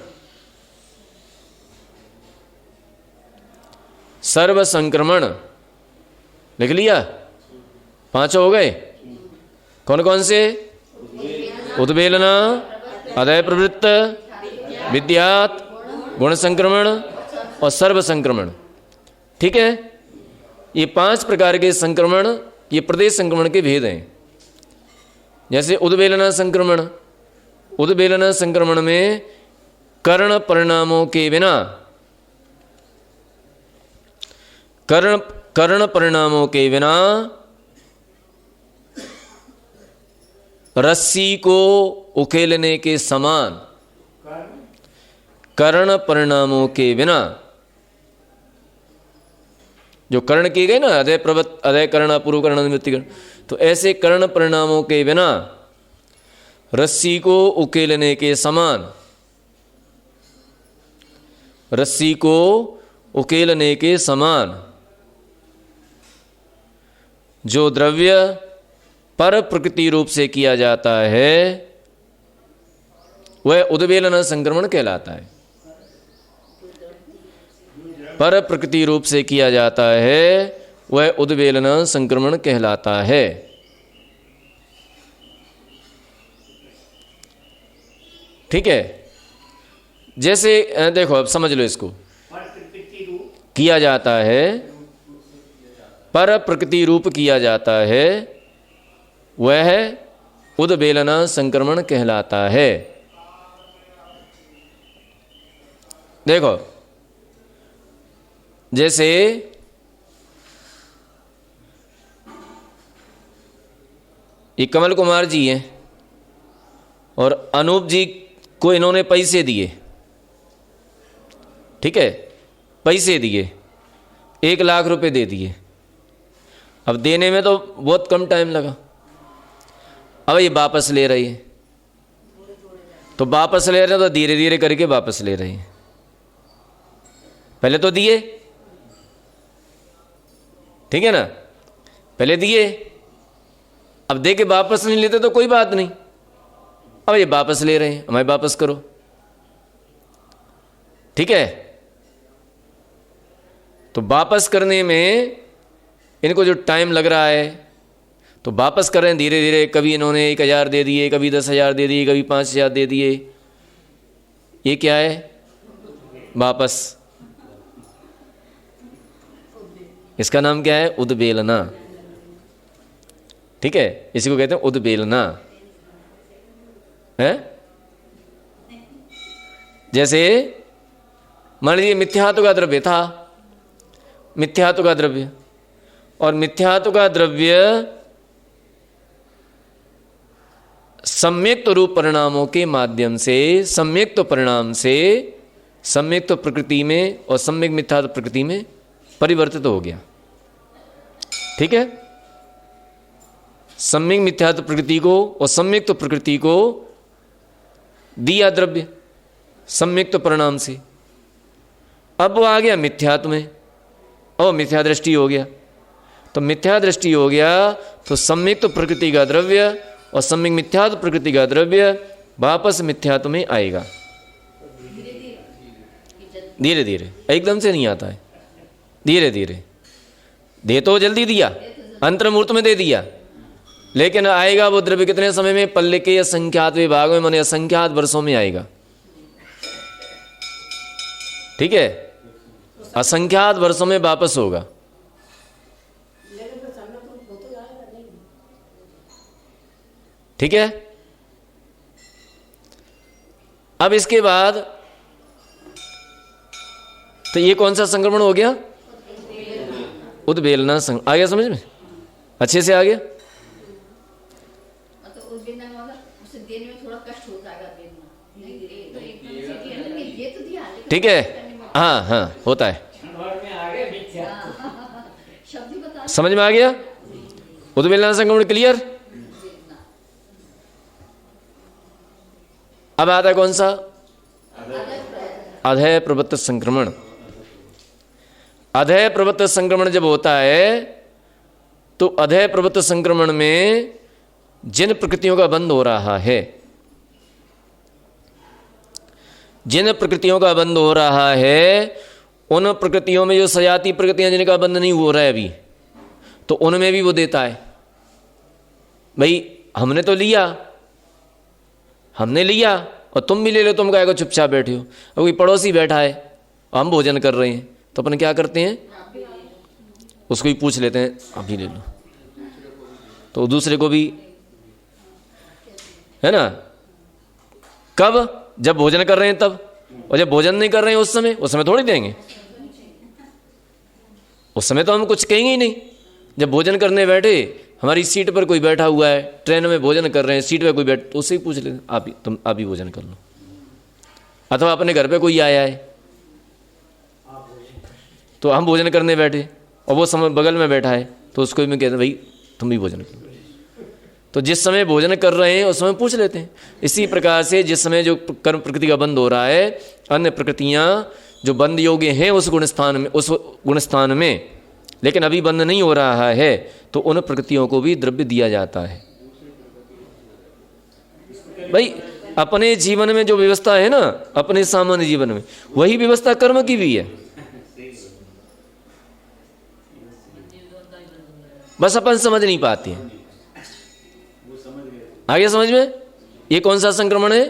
A: सर्व संक्रमण लिख लिया, पांचों हो गए। कौन कौन से? उद्वेलना, अदय प्रवृत्त, विद्यात, गुण संक्रमण और सर्व संक्रमण। ठीक है, ये 5 प्रकार के संक्रमण, ये प्रदेश संक्रमण के भेद हैं। जैसे उद्वेलना संक्रमण, उद्वेलना संक्रमण में कर्ण परिणामों के बिना, कर्ण परिणामों के बिना रस्सी को उकेलने के समान, कर्ण परिणामों के बिना, जो कर्ण किए गए ना, अदय प्रवृत्त, अदय कर्ण, अपूर्व कर्ण, निवृत्ति कर्ण, तो ऐसे कर्ण परिणामों के बिना रस्सी को उकेलने के समान, रस्सी को उकेलने के समान जो द्रव्य पर प्रकृति रूप से किया जाता है वह उद्वेलन संक्रमण कहलाता है। पर प्रकृति रूप से किया जाता है वह उद्वेलन संक्रमण कहलाता है। ठीक है, जैसे देखो अब समझ लो इसको, किया जाता है, पर प्रकृति रूप किया जाता है वह उद्वेलना संक्रमण कहलाता है। देखो जैसे ये कमल कुमार जी हैं और अनूप जी को इन्होंने पैसे दिए, ठीक है, पैसे दिए, 1 लाख रुपए दे दिए। अब देने में तो बहुत कम टाइम लगा, अब ये वापस ले रही है, तो वापस ले रहे हैं तो धीरे धीरे करके वापस ले रही है। पहले तो दिए, ठीक है ना, पहले दिए, अब दे के वापस नहीं लेते तो कोई बात नहीं, अब ये वापस ले रहे हैं, हमें वापस करो। ठीक है, तो वापस करने में इनको जो टाइम लग रहा है तो वापस कर रहे हैं धीरे धीरे। कभी इन्होंने 1,000 दे दिए, कभी 10,000 दे दिए, कभी 5,000 दे दिए। ये क्या है? वापस। इसका नाम क्या है? उद्वेलना। ठीक है, इसी को कहते हैं उद्वेलना है। जैसे मान लीजिए मिथ्यात्व का द्रव्य था, मिथ्यात्व का द्रव्य, और मिथ्यात्व का द्रव्य सम्यक्त रूप परिणामों के माध्यम से, सम्यक्त परिणाम से सम्यक्त प्रकृति में और सम्यक मिथ्यात्व प्रकृति में परिवर्तित हो गया। ठीक है, सम्यक मिथ्यात्व प्रकृति को और सम्यक्त प्रकृति को दिया द्रव्य सम्यक्त परिणाम से, अब वो आ गया मिथ्यात्व में और मिथ्या दृष्टि हो गया। तो मिथ्या दृष्टि हो गया तो सम्यक्त प्रकृति का द्रव्य और सम्यक मिथ्यात्व प्रकृति का द्रव्य वापस मिथ्यात्व में आएगा। धीरे धीरे, एकदम से नहीं आता है, धीरे धीरे। दे तो जल्दी दिया, अंतर्मूर्त में दे दिया, लेकिन आएगा वो द्रव्य कितने समय में? पल्ले के असंख्यात विभाग में, माने असंख्यात वर्षों में आएगा। ठीक है, असंख्यात वर्षों में वापस होगा। ठीक है, अब इसके बाद तो ये कौन सा संक्रमण हो गया? उद्वेलना आ गया समझ में? अच्छे से आ गया?
B: मतलब उस दिन में अगर उसे देने में थोड़ा कष्ट हो जाएगा देना नहीं तो एकदम से दिया ना कि ये तो दिया लेकिन
A: ठीक है,
B: करने में
A: हाँ हाँ होता है।
D: और में आगे मिथ्या
B: शब्द ही बता
A: समझ में आ गया? उद्वेलना संक्रमण क्लियर?
B: देना
A: अब आता है कौन सा?
B: अदर
A: अधेय प्रवृत्त संक्रमण। अधेय प्रवृत्त संक्रमण जब होता है तो अधेय प्रवृत्त संक्रमण में जिन प्रकृतियों का बंध हो रहा है, जिन प्रकृतियों का बंध हो रहा है उन प्रकृतियों में जो सजाती प्रकृतियां जिनका बंध नहीं हो रहा है अभी, तो उनमें भी वो देता है। भाई हमने तो लिया, हमने लिया और तुम भी ले लो, तुम क्या को चुपचाप बैठे हो। अब कोई पड़ोसी बैठा है, हम भोजन कर रहे हैं, तो अपन क्या करते हैं, उसको भी पूछ लेते हैं आप भी ले लो, तो दूसरे को भी, है ना। कब? जब भोजन कर रहे हैं तब, और जब भोजन नहीं कर रहे हैं उस समय थोड़ी देंगे, उस समय तो हम कुछ कहेंगे ही नहीं। जब भोजन करने बैठे, हमारी सीट पर कोई बैठा हुआ है, ट्रेन में भोजन कर रहे हैं, सीट पे कोई बैठ, तो उससे ही पूछ लेते आप ही भोजन कर लो। अथवा अपने घर पे कोई आया है तो हम भोजन करने बैठे और वो समय बगल में बैठा है, तो उसको भी कहते हैं भाई तुम भी भोजन करो। तो जिस समय भोजन कर रहे हैं उस समय पूछ लेते हैं। इसी प्रकार से जिस समय जो कर्म प्रकृति का बंध हो रहा है, अन्य प्रकृतियां जो बंध योग्य हैं उस गुणस्थान में, लेकिन अभी बंध नहीं हो रहा है, तो उन प्रकृतियों को भी द्रव्य दिया जाता है। भाई अपने जीवन में जो व्यवस्था है ना, अपने सामान्य जीवन में, वही व्यवस्था कर्म की भी है। बस अपन समझ नहीं पाते हैं। आगे समझ में? ये कौन सा संक्रमण है?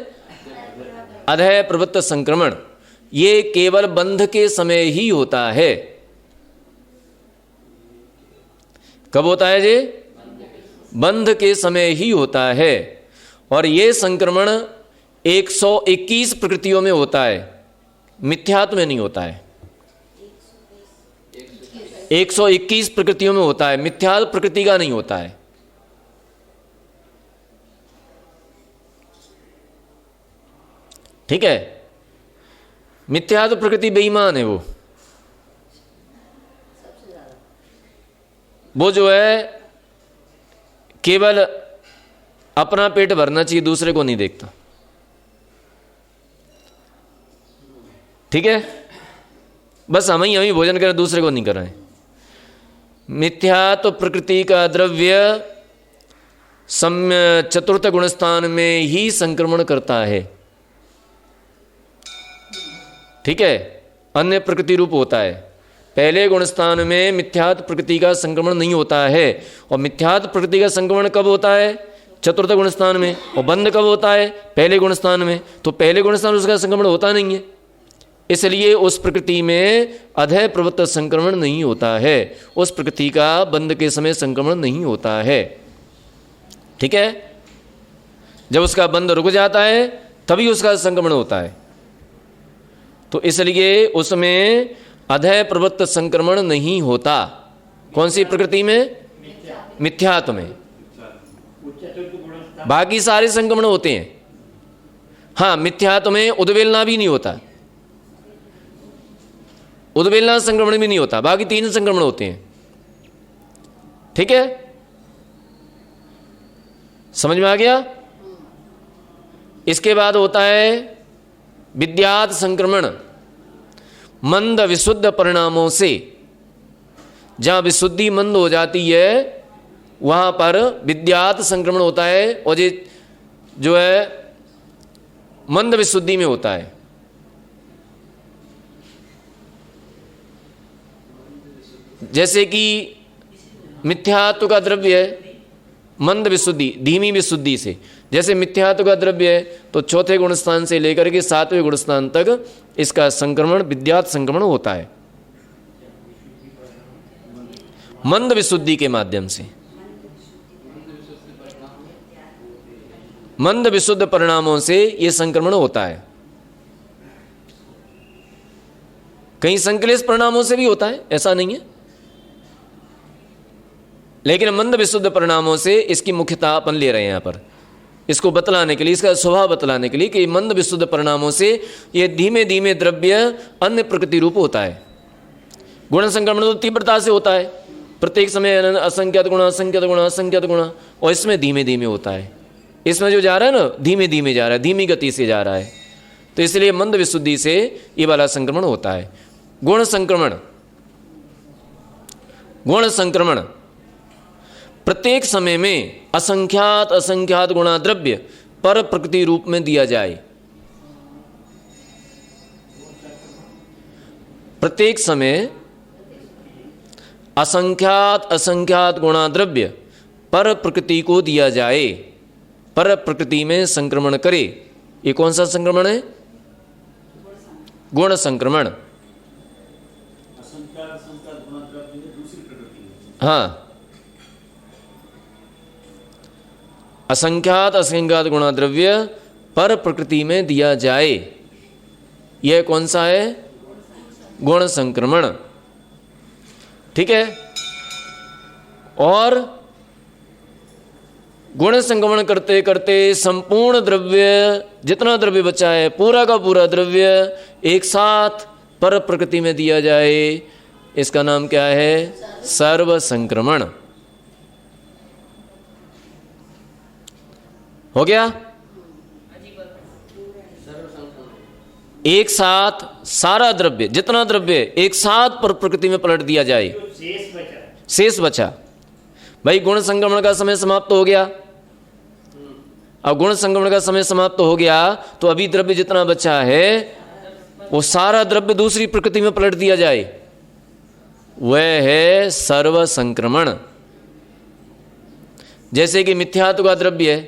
A: अधेय प्रवृत्त संक्रमण। ये केवल बंध के समय ही होता है। कब होता है ये? बंध के समय ही होता है। और ये संक्रमण 121 प्रकृतियों में होता है, मिथ्यात्व में नहीं होता है। 121 प्रकृतियों में होता है, मिथ्यात्व प्रकृति का नहीं होता है। ठीक है? मिथ्यात्व प्रकृति बेईमान है। वो जो है केवल अपना पेट भरना चाहिए, दूसरे को नहीं देखता। ठीक है? बस हम ही भोजन करें, दूसरे को नहीं कराएं। मिथ्यात्व प्रकृति का द्रव्य चतुर्थ गुणस्थान में ही संक्रमण करता है। ठीक है? अन्य प्रकृति रूप होता है। पहले गुणस्थान में मिथ्यात्व प्रकृति का संक्रमण नहीं होता है। और मिथ्यात्व प्रकृति का संक्रमण कब होता है? चतुर्थ गुणस्थान में। और बंध कब होता है? पहले गुणस्थान में। तो पहले गुणस्थान में उसका संक्रमण होता नहीं है, इसलिए उस प्रकृति में अधेय प्रवृत्त संक्रमण नहीं होता है। उस प्रकृति का बंध के समय संक्रमण नहीं होता है। ठीक है? जब उसका बंध रुक जाता है तभी उसका संक्रमण होता है। तो इसलिए उसमें अधेय प्रवृत्त संक्रमण नहीं होता। कौन सी प्रकृति में? मिथ्यात्व में। बाकी सारे संक्रमण होते हैं। हाँ, मिथ्यात्व में उद्वेलना भी नहीं होता, उद्वेलना संक्रमण भी नहीं होता, बाकी तीन संक्रमण होते हैं। ठीक है? समझ में आ गया? इसके बाद होता है विद्यात संक्रमण। मंद विशुद्ध परिणामों से, जहां विशुद्धि मंद हो जाती है वहां पर विद्यात संक्रमण होता है। और ये जो है मंद विशुद्धि में होता है। जैसे कि मिथ्यात्व का द्रव्य है मंद विशुद्धि, धीमी विशुद्धि से। जैसे मिथ्यात्व का द्रव्य है तो चौथे गुणस्थान से लेकर के सातवें गुणस्थान तक इसका संक्रमण विद्यात संक्रमण होता है, मंद विशुद्धि के माध्यम से। मंद विशुद्ध परिणामों से यह संक्रमण होता है। कहीं संक्लेश परिणामों से भी होता है, ऐसा नहीं है। लेकिन मंद विशुद्ध परिणामों से इसकी मुख्यता अपन ले रहे हैं यहाँ पर, इसको बतलाने के लिए, इसका स्वभाव बतलाने के लिए कि मंद विशुद्ध परिणामों से ये धीमे धीमे द्रव्य अन्य प्रकृति रूप होता है। गुण संक्रमण तो तीव्रता से होता है, प्रत्येक समय असंख्यात गुण असंख्यात गुण असंख्यात गुण, और इसमें धीमे धीमे होता है। इसमें जो जा रहा है ना, धीमे धीमे जा रहा है, धीमी गति से जा रहा है, तो इसलिए मंद विशुद्धि से ये वाला संक्रमण होता है। गुण संक्रमण, गुण संक्रमण प्रत्येक समय में असंख्यात असंख्यात गुणा द्रव्य पर प्रकृति रूप में दिया जाए। प्रत्येक समय असंख्यात असंख्यात गुणा द्रव्य पर प्रकृति को दिया जाए, पर प्रकृति में संक्रमण करे। ये कौन सा संक्रमण है? गुण संक्रमण। हाँ, असंख्यात असंख्यात गुणा द्रव्य पर प्रकृति में दिया जाए, यह कौन सा है? गुण संक्रमण। ठीक है। और गुण संक्रमण करते करते संपूर्ण द्रव्य, जितना द्रव्य बचा है, पूरा का पूरा द्रव्य एक साथ पर प्रकृति में दिया जाए, इसका नाम क्या है? सर्व संक्रमण। हो गया? एक साथ सारा द्रव्य, जितना द्रव्य एक साथ पर प्रकृति में पलट दिया जाए, शेष बचा। भाई गुण संक्रमण का समय समाप्त हो गया। अब गुण संक्रमण का समय समाप्त हो गया तो अभी द्रव्य जितना बचा है वो सारा द्रव्य दूसरी प्रकृति में पलट दिया जाए, वह है सर्व संक्रमण। जैसे कि मिथ्यात्व का द्रव्य है,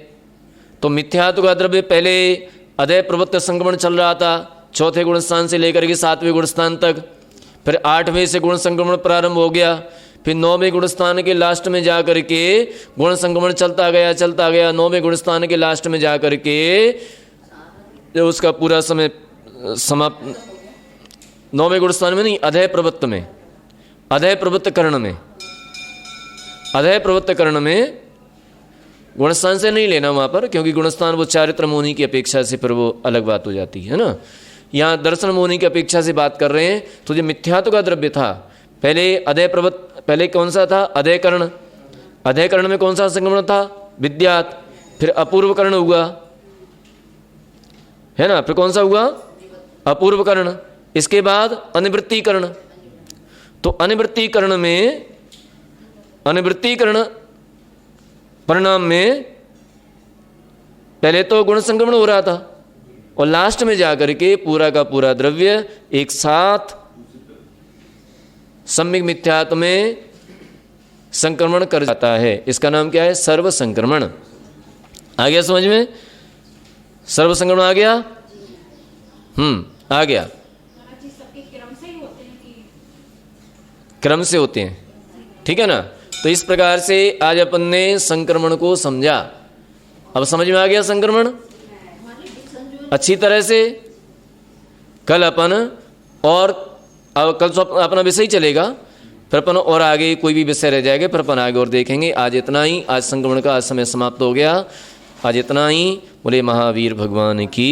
A: तो मिथ्यात्व का द्रव्य पहले अधय प्रवृत्त संक्रमण चल रहा था, चौथे गुण स्थान से लेकर के 7वें गुण स्थान तक, फिर 8वें से गुण संक्रमण प्रारंभ हो गया, फिर 9वें गुण स्थान के लास्ट में जा करके गुण संक्रमण चलता गया 9वें गुण स्थान के लास्ट में जा करके जो उसका पूरा समय समाप्त, 9वें गुण स्थान में नहीं, अधय प्रवृत्त में, अधय प्रवृत्त कर्ण में, अधय प्रवृत्त कर्ण में, गुणस्थान से नहीं लेना वहाँ पर, क्योंकि गुणस्थान वो चारित्र मोहनी की अपेक्षा से फिर वो अलग बात हो जाती है ना। यहाँ दर्शन मोहनी की अपेक्षा से बात कर रहे हैं। तो जो मिथ्यात्व का द्रव्य था, पहले अधय प्रवृत्त, पहले कौन सा था? अधय कर्ण। अधय कर्ण में कौन सा संक्रमण था? विद्यात। फिर अपूर्व कर्ण हुआ, है ना, फिर कौन सा हुआ? अपूर्व कर्ण। इसके बाद अनिवृत्ति कर्ण। तो अनिवृत्ति कर्ण में, अनिवृत्ति कर्ण परिणाम में पहले तो गुण संक्रमण हो रहा था और लास्ट में जाकर के पूरा का पूरा द्रव्य एक साथ सम्यक मिथ्यात्व में संक्रमण कर जाता है। इसका नाम क्या है? सर्व संक्रमण। आ गया समझ में? सर्व संक्रमण आ गया? आ गया। क्रम से होते हैं, ठीक है ना। तो इस प्रकार से आज अपन ने संक्रमण को समझा। अब समझ में आ गया संक्रमण अच्छी तरह से। कल अपन और कल तो अपना विषय चलेगा, फिर अपन और आगे कोई भी विषय रह जाएगा, फिर अपन आगे और देखेंगे। आज इतना ही, आज संक्रमण का आज समय समाप्त हो गया। आज इतना ही। बोले महावीर भगवान की।